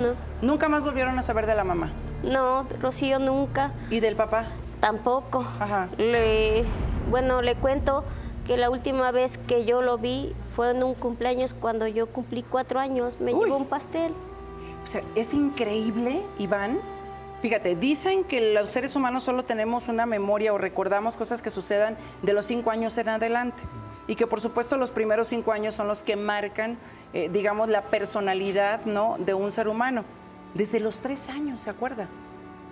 No, ¿Nunca más volvieron a saber de la mamá? no, Rocío nunca, ¿Y del papá? tampoco. Ajá. Bueno, le cuento que la última vez que yo lo vi fue en un cumpleaños cuando yo cumplí 4 años. Me Uy. llevó un pastel. O sea, es increíble, Iván. Fíjate, dicen que los seres humanos solo tenemos una memoria o recordamos cosas que sucedan de los 5 años en adelante. Y que por supuesto los primeros 5 años son los que marcan, digamos, la personalidad, ¿no?, de un ser humano. Desde los 3 años, ¿se acuerda?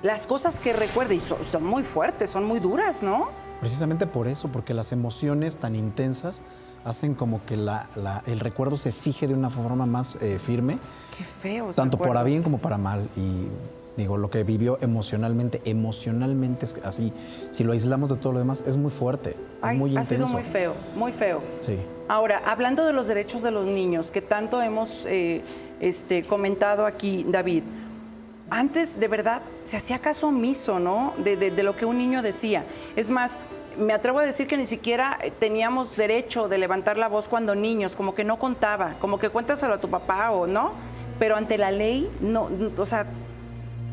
Las cosas que recuerda, y son muy fuertes, son muy duras, ¿no? Precisamente por eso, porque las emociones tan intensas hacen como que el recuerdo se fije de una forma más firme. Qué feo. Tanto para bien como para mal. Y digo, lo que vivió emocionalmente es así. Si lo aislamos de todo lo demás, es muy fuerte, es muy intenso. Ha sido muy feo, muy feo. Sí. Ahora, hablando de los derechos de los niños, que tanto hemos comentado aquí, David, antes de verdad se hacía caso omiso, ¿no?, de lo que un niño decía. Es más, me atrevo a decir que ni siquiera teníamos derecho de levantar la voz cuando niños, como que no contaba, como que cuéntaselo a tu papá o no, pero ante la ley, no, o sea,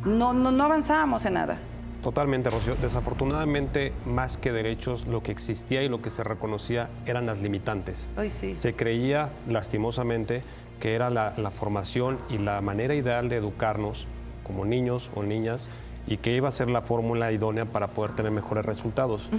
no avanzábamos en nada. Totalmente, Rocío. Desafortunadamente, más que derechos, lo que existía y lo que se reconocía eran las limitantes. Ay, sí. Se creía, lastimosamente, que era la formación y la manera ideal de educarnos como niños o niñas y que iba a ser la fórmula idónea para poder tener mejores resultados.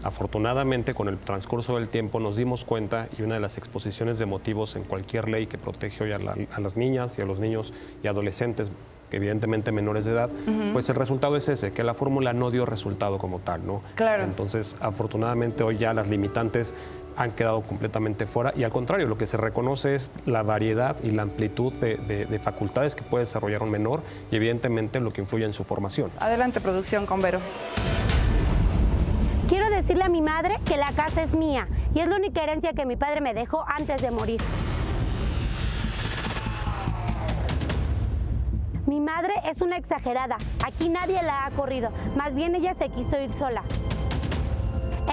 Afortunadamente, con el transcurso del tiempo nos dimos cuenta, y una de las exposiciones de motivos en cualquier ley que protege hoy a las niñas y a los niños y adolescentes, que evidentemente menores de edad, pues el resultado es ese, que la fórmula no dio resultado como tal, ¿no? Claro. Entonces, afortunadamente hoy ya las limitantes han quedado completamente fuera y al contrario, lo que se reconoce es la variedad y la amplitud de facultades que puede desarrollar un menor y evidentemente lo que influye en su formación. Adelante, producción, con Vero. Quiero decirle a mi madre que la casa es mía y es la única herencia que mi padre me dejó antes de morir. Mi madre es una exagerada. Aquí nadie la ha corrido. Más bien ella se quiso ir sola.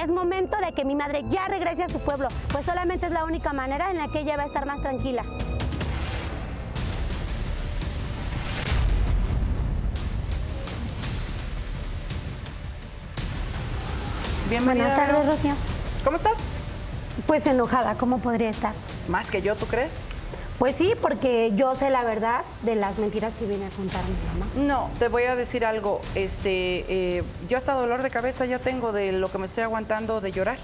Es momento de que mi madre ya regrese a su pueblo, pues solamente es la única manera en la que ella va a estar más tranquila. Bienvenida. Buenas tardes, Vero. Rocío. ¿Cómo estás? Pues enojada, ¿cómo podría estar? Más que yo, ¿tú crees? Pues sí, porque yo sé la verdad de las mentiras que viene a contar mi mamá. No, te voy a decir algo. Yo hasta dolor de cabeza ya tengo de lo que me estoy aguantando de llorar.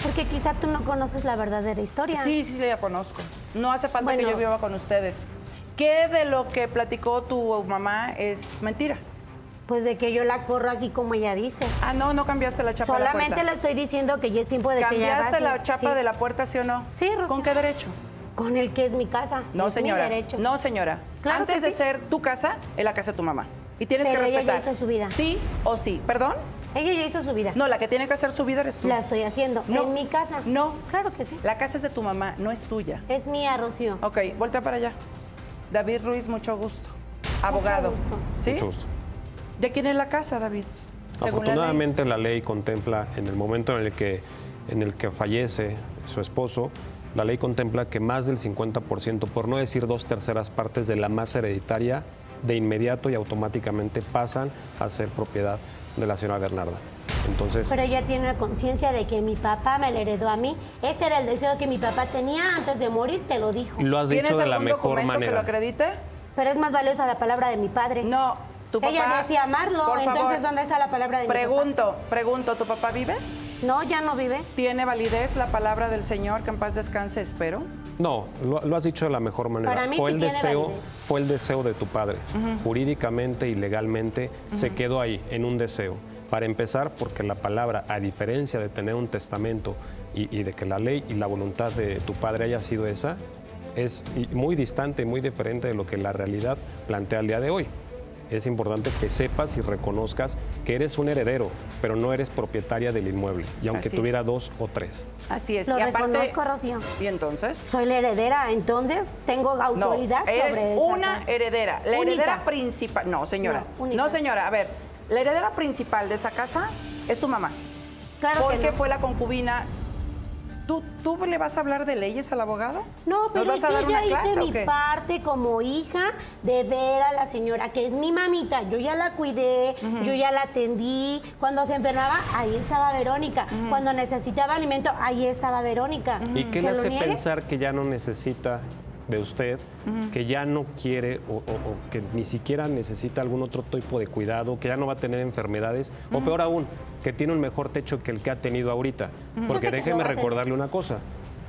Porque quizá tú no conoces la verdadera historia. Sí, la conozco. No hace falta Bueno. que yo viva con ustedes. ¿Qué de lo que platicó tu mamá es mentira? Pues de que yo la corro así como ella dice. Ah, no cambiaste la chapa de la Solamente puerta. le estoy diciendo que ya es tiempo de que ella ¿Cambiaste haga la chapa sí. de la puerta, sí o no? Sí, Rocío. ¿Con qué derecho? Con el que es mi casa. No, es señora. mi derecho. No, señora. Claro Antes que de sí. ser tu casa, es la casa de tu mamá. Y tienes Pero que ella ya respetar. hizo su vida. Sí o sí. ¿Perdón? Ella ya hizo su vida. No, la que tiene que hacer su vida eres tú. La estoy haciendo No. en mi casa. No. Claro que sí. La casa es de tu mamá, no es tuya. Es mía, Rocío. Ok, voltea para allá. David Ruiz, mucho gusto. Abogado. gusto. ¿Sí? Mucho gusto. ¿De quién es la casa, David? Según la ley. Afortunadamente la ley contempla, en el momento en el que fallece su esposo, la ley contempla que más del 50%, por no decir 2/3 partes de la masa hereditaria, de inmediato y automáticamente pasan a ser propiedad de la señora Bernarda. Entonces, Pero ella tiene la conciencia de que mi papá me la heredó a mí. Ese era el deseo que mi papá tenía antes de morir, te lo dijo. lo has ¿Tienes dicho de la algún mejor documento que lo manera. acredite? Pero es más valiosa la palabra de mi padre. No, tu papá... Ella decía amarlo, Por entonces favor, ¿dónde está la palabra de mi Pregunto, ¿tu papá vive? papá? No, ya no vive. ¿Tiene validez la palabra del Señor, que en paz descanse, espero? No, lo has dicho de la mejor manera. Para mí fue, sí el tiene deseo, validez. fue el deseo de tu padre. Jurídicamente y legalmente se quedó ahí, en un deseo. Para empezar, porque la palabra, a diferencia de tener un testamento y de que la ley y la voluntad de tu padre haya sido esa, es muy distante, muy diferente de lo que la realidad plantea al día de hoy. Es importante que sepas y reconozcas que eres un heredero, pero no eres propietaria del inmueble, y aunque Así tuviera es. 2 o 3. Así es. Lo y aparte, reconozco, Rocío. ¿y entonces? Soy la heredera, entonces tengo No, autoridad eres sobre esa una casa. heredera. La Única. heredera principal... No, señora. No, única. No, señora. A ver, la heredera principal de esa casa es tu mamá. Claro que Porque no. fue la concubina ¿Tú le vas a hablar de leyes al abogado? No, pero ¿Nos vas a dar yo una ya hice clase o mi qué? parte como hija de ver a la señora, que es mi mamita. Yo ya la cuidé, yo ya la atendí. Cuando se enfermaba, ahí estaba Verónica. Cuando necesitaba alimento, ahí estaba Verónica. ¿Y qué ¿Que le lo hace niegue? pensar que ya no necesita de usted, que ya no quiere o que ni siquiera necesita algún otro tipo de cuidado, que ya no va a tener enfermedades, o peor aún, que tiene un mejor techo que el que ha tenido ahorita? Porque Yo sé que lo déjeme va a tener. recordarle una cosa,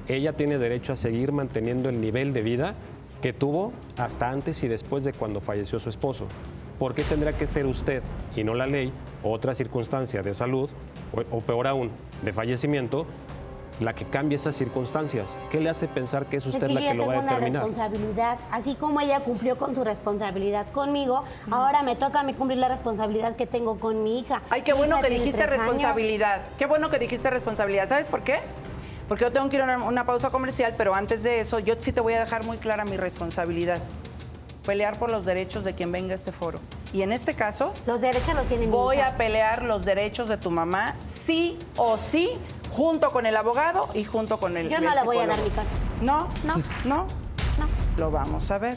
ella tiene derecho a seguir manteniendo el nivel de vida que tuvo hasta antes y después de cuando falleció su esposo. ¿Por qué tendrá que ser usted y no la ley, o otra circunstancia de salud, o peor aún, de fallecimiento, la que cambie esas circunstancias? ¿Qué le hace pensar que es Es usted que la yo que ya lo va a tengo una determinar? responsabilidad. Así como ella cumplió con su responsabilidad conmigo, ahora me toca a mí cumplir la responsabilidad que tengo con mi hija. Ay, qué Mi bueno hija que tiene dijiste 3 años. responsabilidad. Qué bueno que dijiste responsabilidad. ¿Sabes por qué? Porque yo tengo que ir a una pausa comercial, pero antes de eso, yo sí te voy a dejar muy clara mi responsabilidad. Pelear por los derechos de quien venga a este foro. Y en este caso, Los derechos los tiene mi voy hija. a pelear los derechos de tu mamá, sí o sí, junto con el abogado y junto con el Yo no le voy a dar psicólogo. mi casa. ¿No? No. ¿No? No. Lo vamos a ver.